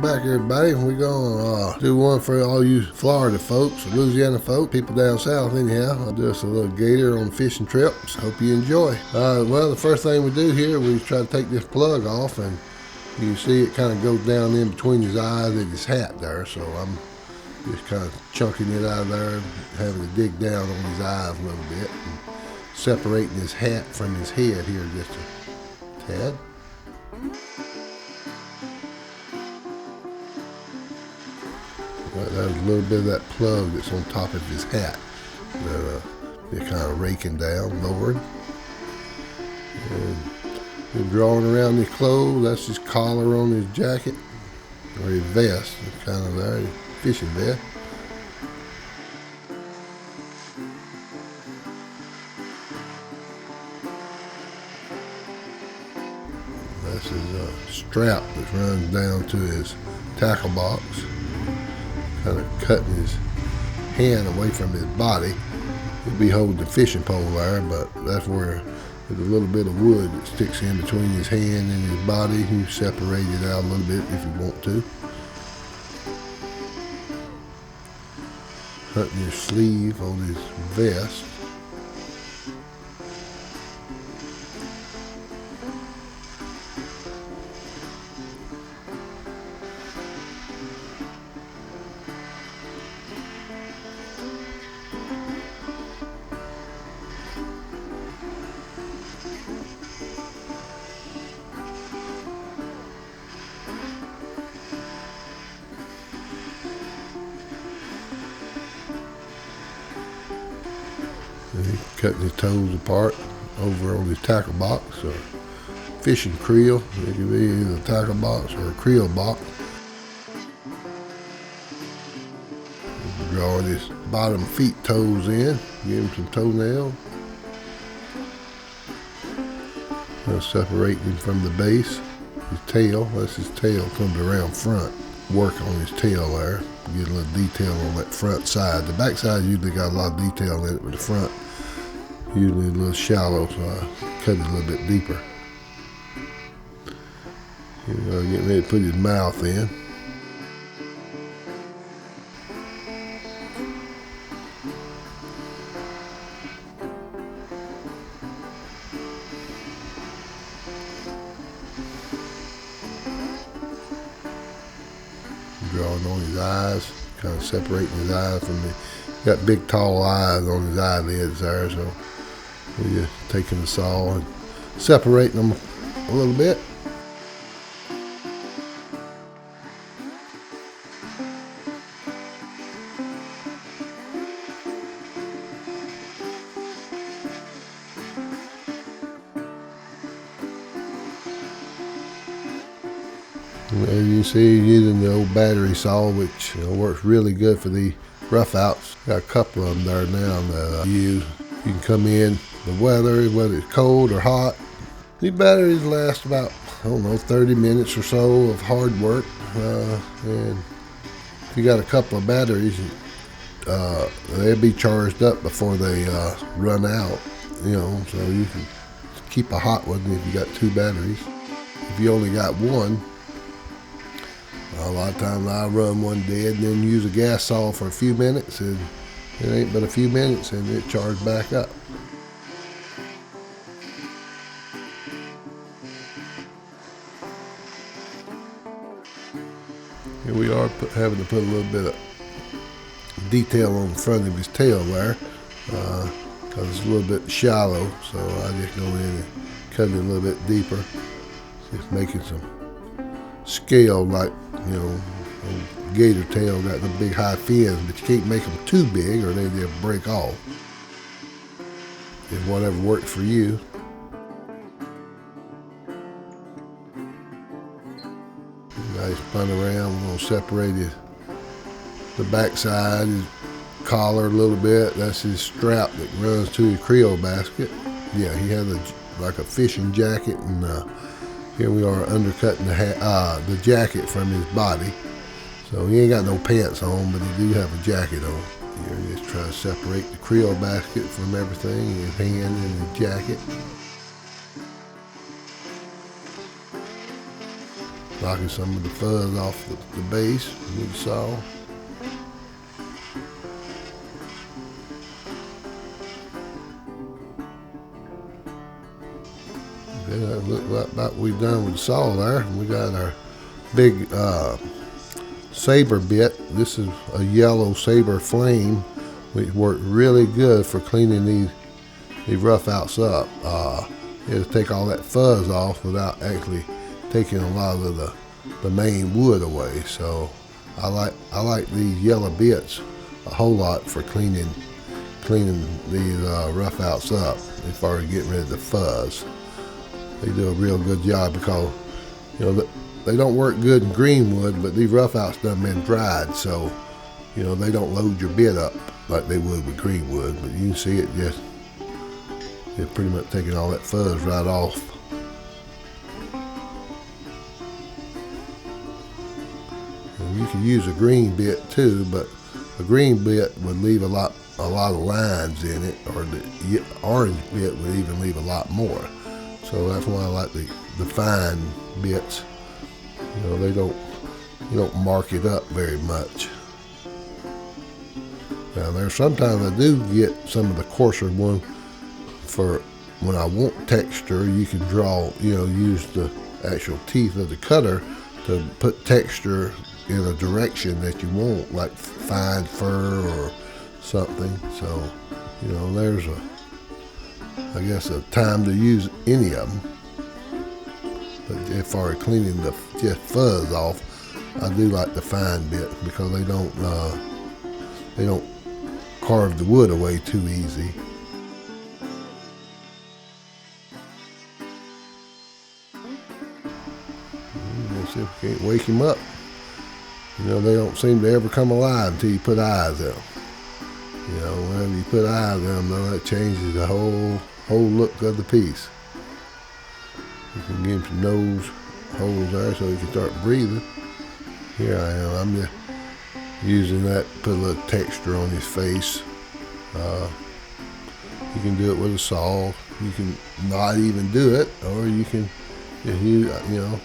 back, everybody. We're gonna do one for all you Florida folks, Louisiana folk, people down south anyhow. I'll do us a little gator on fishing trips. Hope you enjoy. Well, the first thing we do here, we try to take this plug off, and you can see it kind of goes down in between his eyes and his hat there. So I'm just kind of chunking it out of there, having to dig down on his eyes a little bit, and separating his hat from his head here just a tad. There's a little bit of that plug that's on top of his hat that they're kind of raking down, lowering. And we're drawing around his clothes. That's his collar on his jacket, or his vest, it's kind of there, his fishing vest. That's his strap that runs down to his tackle box. Kind of cutting his hand away from his body. He'll be holding the fishing pole there, but that's where there's a little bit of wood that sticks in between his hand and his body. You separate it out a little bit if you want to. Cutting his sleeve on his vest. He's cutting his toes apart over on his tackle box, or fishing creel. It could be either a tackle box or a creel box. Drawing his bottom feet toes in, give him some toenails. Separating him from the base. His tail, that's his tail, comes around front. Work on his tail there. Get a little detail on that front side. The back side usually got a lot of detail in it, but the front usually a little shallow, so I cut it a little bit deeper. Getting ready to put his mouth in. Drawing on his eyes, kind of separating his eyes from the, got big tall eyes on his eyelids there, so we're just taking the saw and separating them a little bit. As you see, using the old battery saw, which works really good for the roughouts. Got a couple of them there now that I use. You can come in the weather, whether it's cold or hot. These batteries last about, 30 minutes or so of hard work. And if you got a couple of batteries, they'll be charged up before they run out. So you can keep a hot one if you got two batteries. If you only got one, a lot of times I run one dead and then use a gas saw for a few minutes, and it ain't but a few minutes and it charged back up. Here we are having to put a little bit of detail on the front of his tail there, because it's a little bit shallow, so I just go in and cut it a little bit deeper, just making some scale, like gator tail got the big high fins, but you can't make them too big or they'll break off. If whatever works for you. Nice spun around. We're gonna separate the back side, his collar a little bit. That's his strap that runs to his creel basket. Yeah, he has like a fishing jacket, and here we are undercutting the jacket from his body. So he ain't got no pants on, but he do have a jacket on. Here, just try to separate the creel basket from everything, his hand and his jacket. knocking some of the fuzz off the base with the saw. Okay, that looks like about we've done with the saw there. We got our big saber bit. This is a yellow saber flame, which worked really good for cleaning these rough outs up. It'll take all that fuzz off without actually taking a lot of the main wood away. So I like these yellow bits a whole lot for cleaning these rough outs up as far as getting rid of the fuzz. They do a real good job because, you know, they don't work good in green wood, but these rough outs done been dried, so, you know, they don't load your bit up like they would with green wood. But you can see it's pretty much taking all that fuzz right off. And you can use a green bit too, but a green bit would leave a lot of lines in it, or the orange bit would even leave a lot more. So that's why I like the fine bits. You know, you don't mark it up very much. Now there's sometimes I do get some of the coarser one for when I want texture. You can draw, you know, use the actual teeth of the cutter to put texture in a direction that you want, like fine fur or something. So, you know, there's I guess a time to use any of them. But as far as cleaning the just fuzz off, I do like the fine bit because they don't carve the wood away too easy. Let's see if we can't wake him up. You know, they don't seem to ever come alive until you put eyes on them. You know, whenever you put eyes on them, though, that changes the whole look of the piece. You can give him some nose holes there so he can start breathing. Here I am. I'm just using that to put a little texture on his face. You can do it with a saw. You can not even do it, or you can just use, you know,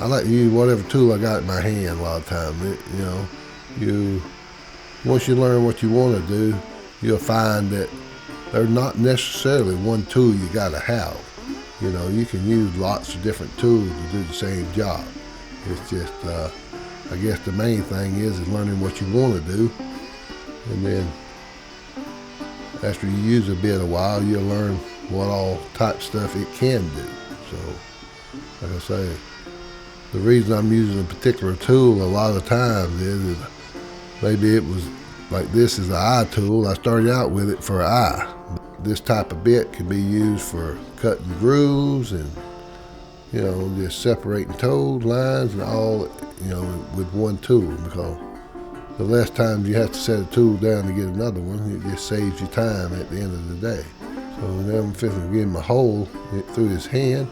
I like to use whatever tool I got in my hand a lot of times. You know, once you learn what you want to do, you'll find that there's not necessarily one tool you got to have. You know, you can use lots of different tools to do the same job. It's just, I guess the main thing is learning what you want to do. And then after you use a bit a while, you'll learn what all type stuff it can do. So, like I say, the reason I'm using a particular tool a lot of times is maybe it was like this is an eye tool. I started out with it for an eye. This type of bit can be used for cutting grooves and, you know, just separating toes, lines, and all, you know, with one tool, because the less times you have to set a tool down to get another one, it just saves you time at the end of the day. So now I'm fixing to give him a hole through his hand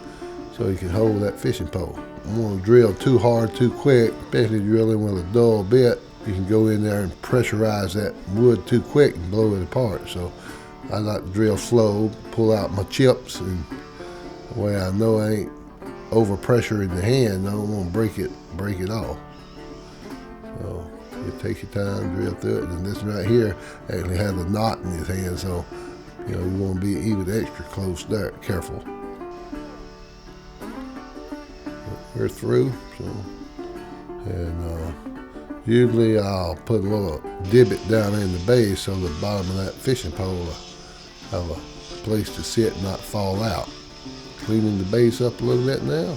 so he can hold that fishing pole. I don't want to drill too hard, too quick, especially drilling with a dull bit. You can go in there and pressurize that wood too quick and blow it apart. So I like to drill slow, pull out my chips, and the way I know I ain't over pressure in the hand, I don't want to break it off. So you take your time, drill through it, and this right here actually has a knot in his hand, so you know you want to be even extra close there, careful. We're through, so, and usually I'll put a little divot down in the base so the bottom of that fishing pole will have a place to sit and not fall out. Cleaning the base up a little bit now.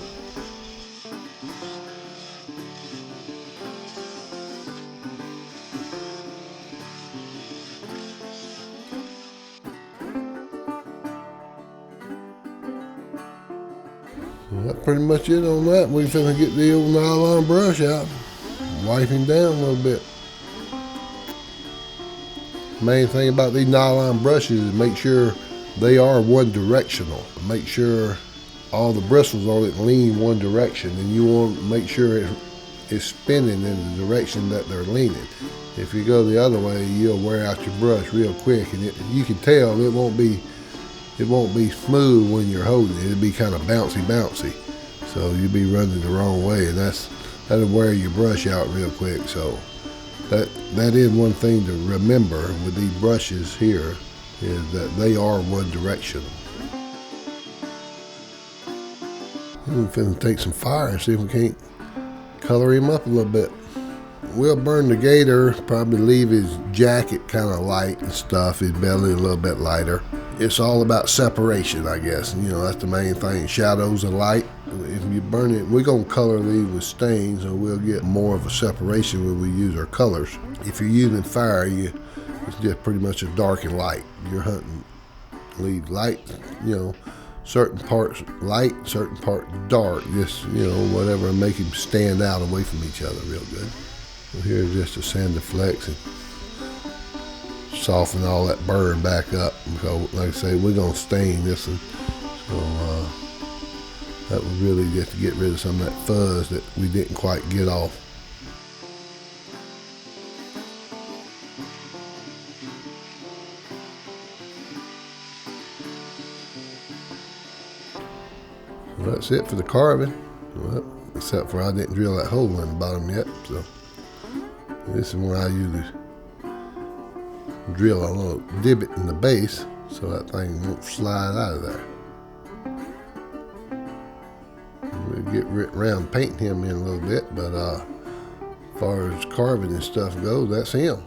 Well, that's pretty much it on that. We're finna get the old nylon brush out, wipe him down a little bit. Main thing about these nylon brushes is make sure they are one directional. Make sure all the bristles on it lean one direction, and you want to make sure it's spinning in the direction that they're leaning. If you go the other way, you'll wear out your brush real quick, and you can tell it won't be smooth when you're holding it. It'll be kind of bouncy. So you'll be running the wrong way, and that'll wear your brush out real quick. So that is one thing to remember with these brushes here, is that they are one directional. We're finna take some fire and see if we can't color him up a little bit. We'll burn the Gator, probably leave his jacket kind of light and stuff, his belly a little bit lighter. It's all about separation, I guess. You know, that's the main thing, shadows and light. If you burn it, we're gonna color these with stains, so we'll get more of a separation when we use our colors. If you're using fire, it's just pretty much a dark and light. You're hunting, leave light, you know, certain parts light, certain parts dark, just, you know, whatever, and make them stand out away from each other real good. So here's just a sand flex and soften all that burn back up, because like I say, we're gonna stain this one. So that was really just to get rid of some of that fuzz that we didn't quite get off. Well, that's it for the carving. Well, except for I didn't drill that hole in the bottom yet. So this is where I usually drill a little divot in the base so that thing won't slide out of there. We'll get around painting him in a little bit, but as far as carving and stuff goes, that's him.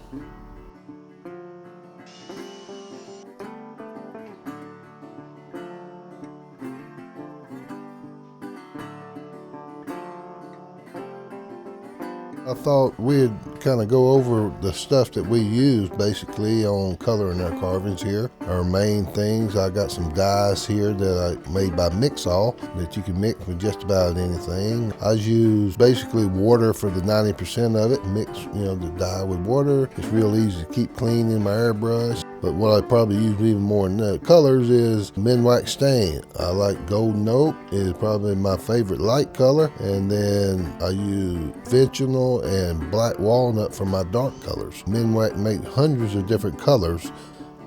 I thought we'd kind of go over the stuff that we use basically on coloring our carvings here. Our main things, I got some dyes here that I made by Mixall that you can mix with just about anything. I use basically water for the 90% of it. Mix, you know, the dye with water. It's real easy to keep clean in my airbrush. But what I probably use even more than the colors is Minwax stain. I like golden oak, is probably my favorite light color. And then I use Vicinal and black walnut for my dark colors. Minwax makes hundreds of different colors.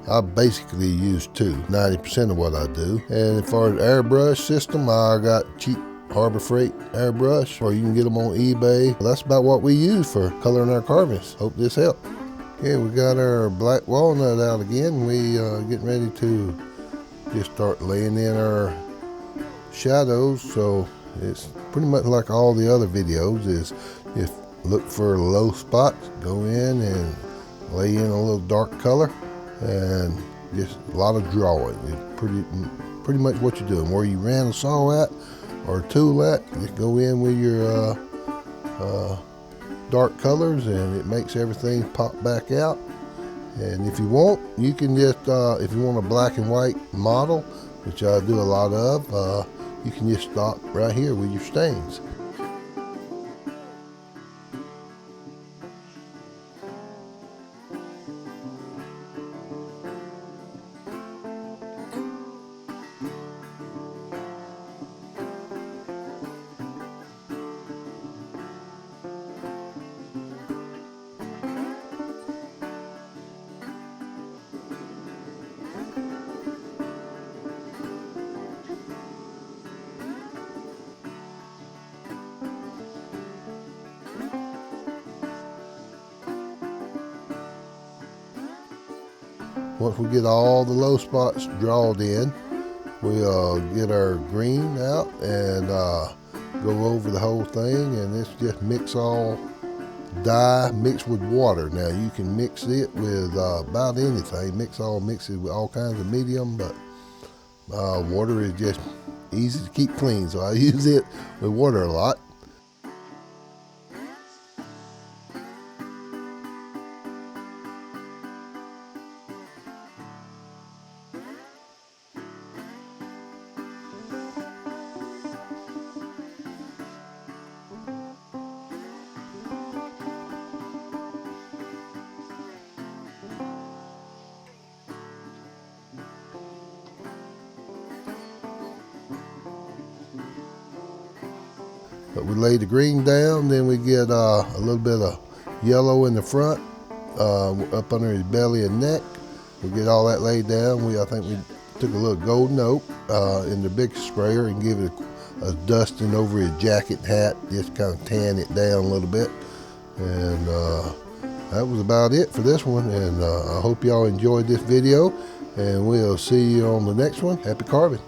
I basically use 90% of what I do. And as far as airbrush system, I got cheap Harbor Freight airbrush, or you can get them on eBay. That's about what we use for coloring our carvings. Hope this helped. Okay, we got our black walnut out again. We getting ready to just start laying in our shadows. So it's pretty much like all the other videos, is just look for low spots, go in and lay in a little dark color, and just a lot of drawing. It's pretty much what you're doing. Where you ran a saw at or a tool at, just go in with your dark colors, and it makes everything pop back out. And if you want, you can just, if you want a black and white model, which I do a lot of, you can just stop right here with your stains. Once we get all the low spots drawed in, we'll get our green out and go over the whole thing, and it's just Mixall dye mixed with water. Now you can mix it with about anything. Mixall mixes with all kinds of medium, but water is just easy to keep clean, so I use it with water a lot. But we lay the green down, then we get a little bit of yellow in the front, up under his belly and neck. We get all that laid down. I think we took a little golden oak in the big sprayer and give it dusting over his jacket and hat, just kind of tan it down a little bit. And that was about it for this one, and I hope y'all enjoyed this video, and we'll see you on the next one. Happy carving.